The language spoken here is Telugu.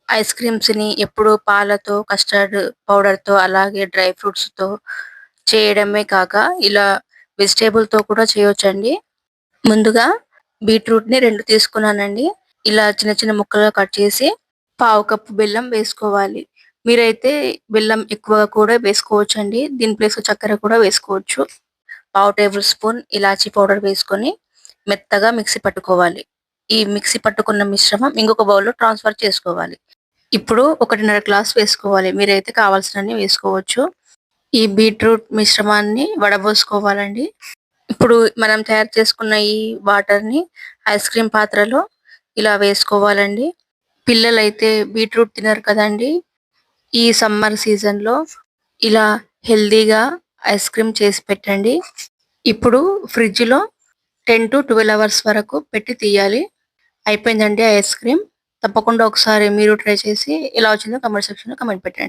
ఐస్ క్రీమ్స్‌ని ఎప్పుడూ పాలతో, కస్టర్డ్ పౌడర్‌తో అలాగే డ్రై ఫ్రూట్స్‌తో చేయడమే కాక ఇలా వెజిటబుల్‌తో కూడా చేయొచ్చండి. ముందుగా బీట్రూట్‌ని 2 తీసుకున్నానండి. ఇలా చిన్న చిన్న ముక్కలుగా కట్ చేసి పావు కప్పు బెల్లం వేసుకోవాలి. మీరైతే బెల్లం ఎక్కువగా కూడా వేసుకోవచ్చండి. దీని ప్లేస్‌లో చక్కెర కూడా వేసుకోవచ్చు. పావు టేబుల్ స్పూన్ ఇలాచీ పౌడర్ వేసుకొని మెత్తగా మిక్సీ పట్టుకోవాలి. ఈ మిక్సీ పట్టుకున్న మిశ్రమం ఇంకొక బౌల్‌లో ట్రాన్స్‌ఫర్ చేసుకోవాలి. ఇప్పుడు 1:30 గ్లాస్ వేసుకోవాలి. మీరైతే కావాల్సినన్ని వేసుకోవచ్చు. ఈ బీట్రూట్ మిశ్రమాన్ని వడబోసుకోవాలండి. ఇప్పుడు మనం తయారు చేసుకున్న ఈ వాటర్‌ని ఐస్ క్రీమ్ పాత్రలో ఇలా వేసుకోవాలండి. పిల్లలైతే బీట్రూట్ తినరు కదండీ! ఈ సమ్మర్ సీజన్‌లో ఇలా హెల్తీగా ఐస్ క్రీమ్ చేసి పెట్టండి. ఇప్పుడు ఫ్రిడ్జ్‌లో 10-12 అవర్స్ వరకు పెట్టి తీయాలి. అయిపోయిందండి ఐస్ క్రీమ్. తప్పకుండా ఒకసారి మీరు ట్రై చేసి ఎలా వచ్చిందో కామెంట్ సెక్షన్‌లో కామెంట్ పెట్టండి.